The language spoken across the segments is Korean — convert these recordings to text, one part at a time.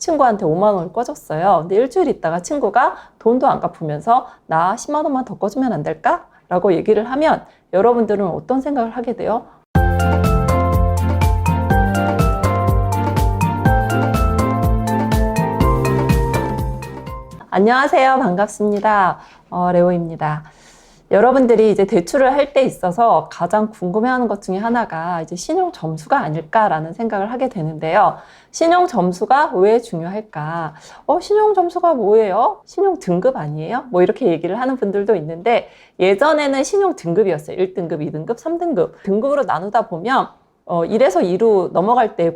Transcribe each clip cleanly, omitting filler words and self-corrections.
친구한테 5만 원을 꿔줬어요. 근데 일주일 있다가 친구가 돈도 안 갚으면서 나 10만 원만 더 꿔주면 안 될까? 라고 얘기를 하면 여러분들은 어떤 생각을 하게 돼요? 안녕하세요. 반갑습니다. 레오입니다. 여러분들이 이제 대출을 할 때 있어서 가장 궁금해하는 것 중에 하나가 이제 신용 점수가 아닐까라는 생각을 하게 되는데요. 신용 점수가 왜 중요할까? 신용 점수가 뭐예요? 신용 등급 아니에요? 뭐 이렇게 얘기를 하는 분들도 있는데 예전에는 신용 등급이었어요. 1등급, 2등급, 3등급. 등급으로 나누다 보면 1에서 2로 넘어갈 때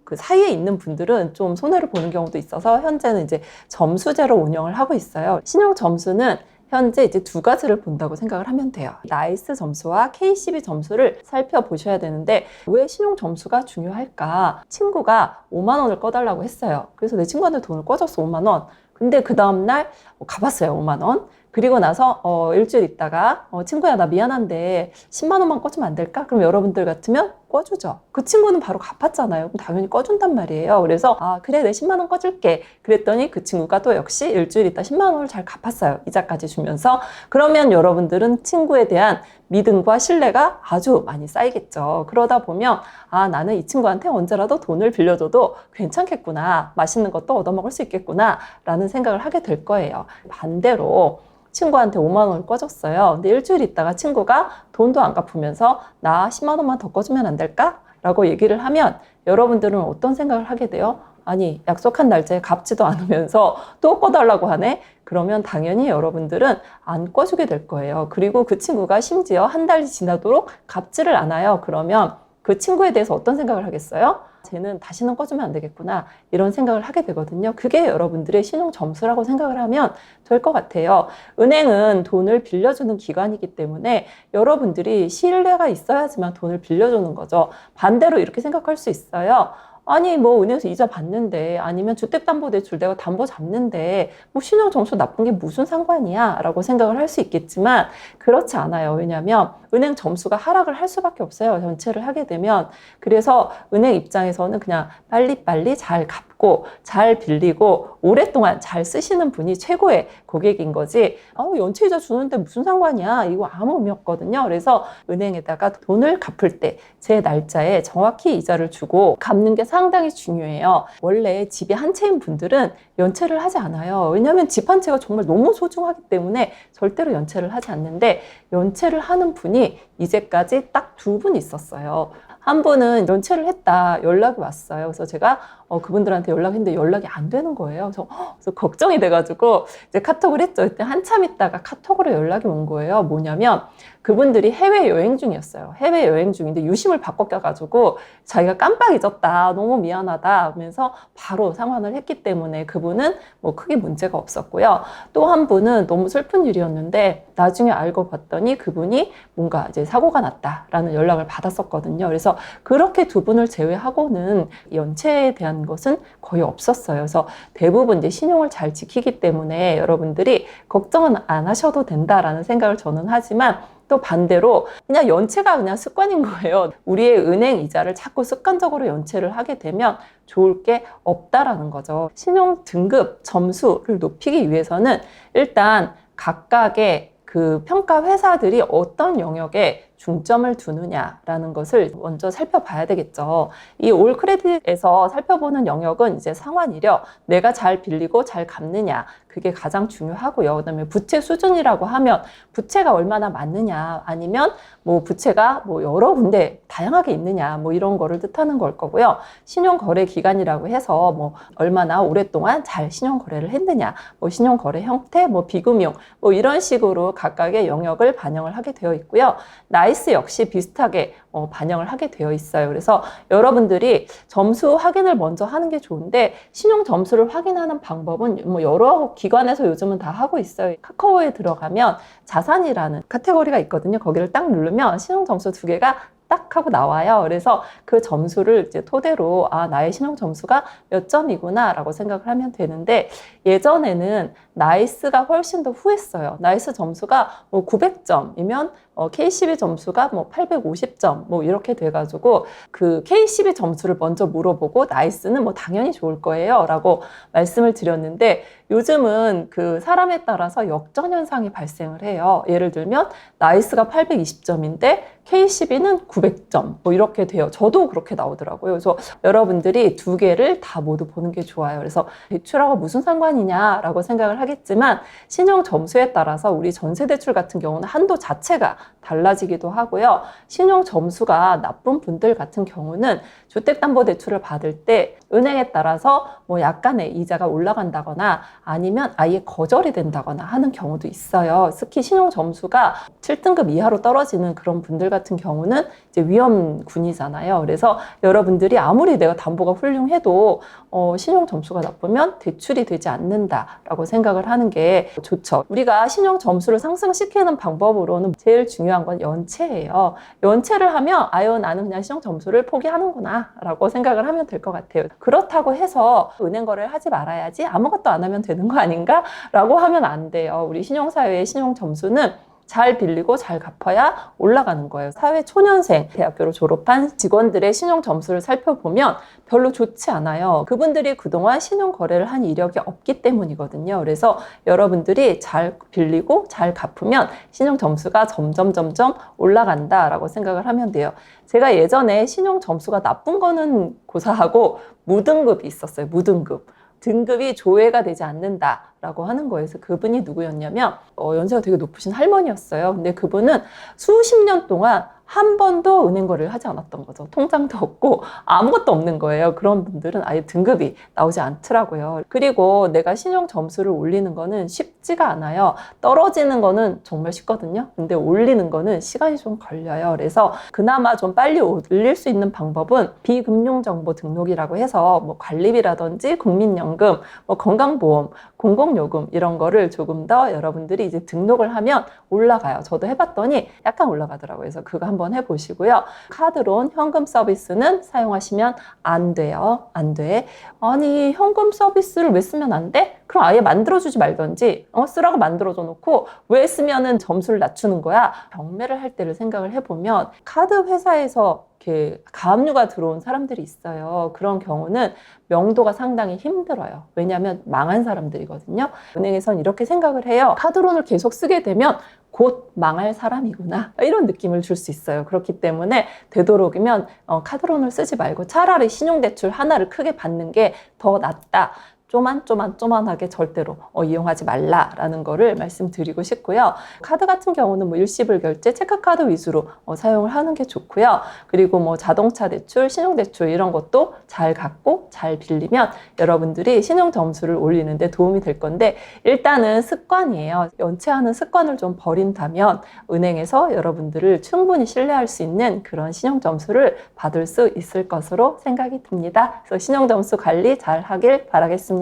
그 사이에 있는 분들은 좀 손해를 보는 경우도 있어서 현재는 이제 점수제로 운영을 하고 있어요. 신용 점수는 현재 이제 두 가지를 본다고 생각을 하면 돼요. 나이스 점수와 KCB 점수를 살펴보셔야 되는데 왜 신용 점수가 중요할까? 친구가 5만 원을 꺼달라고 했어요. 그래서 내 친구한테 돈을 꿔줬어, 5만 원. 근데 그 다음날 가봤어요, 5만 원. 그리고 나서 일주일 있다가 친구야 나 미안한데 10만 원만 꿔주면 안 될까? 그럼 여러분들 같으면 꿔주죠. 그 친구는 바로 갚았잖아요. 그럼 당연히 꿔준단 말이에요. 그래서 그래 내 10만 원 꿔줄게. 그랬더니 그 친구가 또 역시 일주일 있다 10만 원을 잘 갚았어요. 이자까지 주면서. 그러면 여러분들은 친구에 대한 믿음과 신뢰가 아주 많이 쌓이겠죠. 그러다 보면 나는 이 친구한테 언제라도 돈을 빌려줘도 괜찮겠구나. 맛있는 것도 얻어먹을 수 있겠구나 라는 생각을 하게 될 거예요. 반대로 친구한테 5만 원을 꿔줬어요. 근데 일주일 있다가 친구가 돈도 안 갚으면서 나 10만 원만 더 꿔주면 안 될까? 라고 얘기를 하면 여러분들은 어떤 생각을 하게 돼요? 아니 약속한 날짜에 갚지도 않으면서 또 꿔달라고 하네? 그러면 당연히 여러분들은 안 꿔주게 될 거예요. 그리고 그 친구가 심지어 한 달이 지나도록 갚지를 않아요. 그러면 그 친구에 대해서 어떤 생각을 하겠어요? 쟤는 다시는 꿔주면 안 되겠구나 이런 생각을 하게 되거든요. 그게 여러분들의 신용 점수라고 생각을 하면 될 것 같아요. 은행은 돈을 빌려주는 기관이기 때문에 여러분들이 신뢰가 있어야지만 돈을 빌려주는 거죠. 반대로 이렇게 생각할 수 있어요. 아니 뭐 은행에서 이자 받는데 아니면 주택담보대출 내가 담보 잡는데 뭐 신용 점수 나쁜 게 무슨 상관이야 라고 생각을 할 수 있겠지만 그렇지 않아요. 왜냐하면 은행 점수가 하락을 할 수밖에 없어요. 전체를 하게 되면. 그래서 은행 입장에서는 그냥 빨리빨리 잘 갚고 잘 빌리고 오랫동안 잘 쓰시는 분이 최고의 고객인 거지 연체이자 주는데 무슨 상관이야 이거 아무 의미 없거든요. 그래서 은행에다가 돈을 갚을 때 제 날짜에 정확히 이자를 주고 갚는 게 상당히 중요해요. 원래 집이 한 채인 분들은 연체를 하지 않아요. 왜냐하면 집 한 채가 정말 너무 소중하기 때문에 절대로 연체를 하지 않는데 연체를 하는 분이 이제까지 딱 두 분 있었어요. 한 분은 연체를 했다 연락이 왔어요. 그래서 제가 그분들한테 연락했는데 연락이 안 되는 거예요. 그래서 걱정이 돼가지고 이제 카톡을 했죠. 그때 한참 있다가 카톡으로 연락이 온 거예요. 뭐냐면 그분들이 해외여행 중이었어요. 해외여행 중인데 유심을 바꿔가지고 자기가 깜빡 잊었다. 너무 미안하다 하면서 바로 상환을 했기 때문에 그분은 뭐 크게 문제가 없었고요. 또 한 분은 너무 슬픈 일이었는데 나중에 알고 봤더니 그분이 뭔가 이제 사고가 났다라는 연락을 받았었거든요. 그래서 그렇게 두 분을 제외하고는 연체에 대한 것은 거의 없었어요. 그래서 대부분 이제 신용을 잘 지키기 때문에 여러분들이 걱정은 안 하셔도 된다라는 생각을 저는 하지만 또 반대로 그냥 연체가 그냥 습관인 거예요. 우리의 은행 이자를 자꾸 습관적으로 연체를 하게 되면 좋을 게 없다라는 거죠. 신용 등급 점수를 높이기 위해서는 일단 각각의 그 평가 회사들이 어떤 영역에 중점을 두느냐라는 것을 먼저 살펴봐야 되겠죠. 이 올 크레딧에서 살펴보는 영역은 이제 상환이력, 내가 잘 빌리고 잘 갚느냐, 그게 가장 중요하고요. 그다음에 부채 수준이라고 하면 부채가 얼마나 많느냐, 아니면 뭐 부채가 뭐 여러 군데 다양하게 있느냐, 뭐 이런 거를 뜻하는 걸 거고요. 신용거래 기간이라고 해서 뭐 얼마나 오랫동안 잘 신용거래를 했느냐, 뭐 신용거래 형태, 뭐 비금융, 뭐 이런 식으로 각각의 영역을 반영을 하게 되어 있고요. 나이스 역시 비슷하게 반영을 하게 되어 있어요. 그래서 여러분들이 점수 확인을 먼저 하는 게 좋은데 신용 점수를 확인하는 방법은 뭐 여러 기관에서 요즘은 다 하고 있어요. 카카오에 들어가면 자산이라는 카테고리가 있거든요. 거기를 딱 누르면 신용 점수 두 개가 딱 하고 나와요. 그래서 그 점수를 이제 토대로 나의 신용 점수가 몇 점이구나 라고 생각을 하면 되는데, 예전에는 나이스가 훨씬 더 후했어요. 나이스 점수가 뭐 900점이면 K12 점수가 뭐 850점 뭐 이렇게 돼가지고 그 K12 점수를 먼저 물어보고 나이스는 뭐 당연히 좋을 거예요 라고 말씀을 드렸는데, 요즘은 그 사람에 따라서 역전 현상이 발생을 해요. 예를 들면 나이스가 820점인데 K12는 900점 뭐 이렇게 돼요. 저도 그렇게 나오더라고요. 그래서 여러분들이 두 개를 다 모두 보는 게 좋아요. 그래서 대출하고 무슨 상관이냐라고 생각을 하겠지만, 신용 점수에 따라서 우리 전세대출 같은 경우는 한도 자체가 달라지기도 하고요. 신용 점수가 나쁜 분들 같은 경우는 주택담보대출을 받을 때 은행에 따라서 뭐 약간의 이자가 올라간다거나 아니면 아예 거절이 된다거나 하는 경우도 있어요. 특히 신용 점수가 7등급 이하로 떨어지는 그런 분들 같은 경우는 이제 위험군이잖아요. 그래서 여러분들이 아무리 내가 담보가 훌륭해도 신용 점수가 나쁘면 대출이 되지 않는다라고 생각을 하는 게 좋죠. 우리가 신용 점수를 상승시키는 방법으로는 제일 중요한 건 연체예요. 연체를 하면 나는 그냥 신용 점수를 포기하는구나 라고 생각을 하면 될 것 같아요. 그렇다고 해서 은행 거래를 하지 말아야지, 아무것도 안 하면 되는 거 아닌가? 라고 하면 안 돼요. 우리 신용사회의 신용 점수는 잘 빌리고 잘 갚아야 올라가는 거예요. 사회 초년생, 대학교를 졸업한 직원들의 신용 점수를 살펴보면 별로 좋지 않아요. 그분들이 그동안 신용 거래를 한 이력이 없기 때문이거든요. 그래서 여러분들이 잘 빌리고 잘 갚으면 신용 점수가 점점 올라간다라고 생각을 하면 돼요. 제가 예전에 신용 점수가 나쁜 거는 고사하고 무등급이 있었어요. 무등급. 등급이 조회가 되지 않는다라고 하는 거예요. 그래서 그분이 누구였냐면 연세가 되게 높으신 할머니였어요. 근데 그분은 수십 년 동안 한 번도 은행 거래를 하지 않았던 거죠. 통장도 없고 아무것도 없는 거예요. 그런 분들은 아예 등급이 나오지 않더라고요. 그리고 내가 신용 점수를 올리는 거는 쉽지가 않아요. 떨어지는 거는 정말 쉽거든요. 근데 올리는 거는 시간이 좀 걸려요. 그래서 그나마 좀 빨리 올릴 수 있는 방법은 비금융정보 등록이라고 해서 뭐 관리비라든지 국민연금, 뭐 건강보험, 공공요금 이런 거를 조금 더 여러분들이 이제 등록을 하면 올라가요. 저도 해봤더니 약간 올라가더라고요. 그래서 그거 한번 해보시고요. 카드론, 현금 서비스는 사용하시면 안 돼요. 안 돼. 아니, 현금 서비스를 왜 쓰면 안 돼? 그럼 아예 만들어주지 말던지, 쓰라고 만들어줘 놓고 왜 쓰면은 점수를 낮추는 거야? 경매를 할 때를 생각을 해보면 카드 회사에서 이렇게 가압류가 들어온 사람들이 있어요. 그런 경우는 명도가 상당히 힘들어요. 왜냐하면 망한 사람들이거든요. 은행에선 이렇게 생각을 해요. 카드론을 계속 쓰게 되면 곧 망할 사람이구나, 이런 느낌을 줄 수 있어요. 그렇기 때문에 되도록이면 카드론을 쓰지 말고 차라리 신용대출 하나를 크게 받는 게 더 낫다. 쪼만하게 절대로 이용하지 말라라는 거를 말씀드리고 싶고요. 카드 같은 경우는 뭐 일시불 결제, 체크카드 위주로 사용을 하는 게 좋고요. 그리고 뭐 자동차 대출, 신용대출 이런 것도 잘 갖고 잘 빌리면 여러분들이 신용 점수를 올리는 데 도움이 될 건데, 일단은 습관이에요. 연체하는 습관을 좀 버린다면 은행에서 여러분들을 충분히 신뢰할 수 있는 그런 신용 점수를 받을 수 있을 것으로 생각이 듭니다. 그래서 신용 점수 관리 잘 하길 바라겠습니다.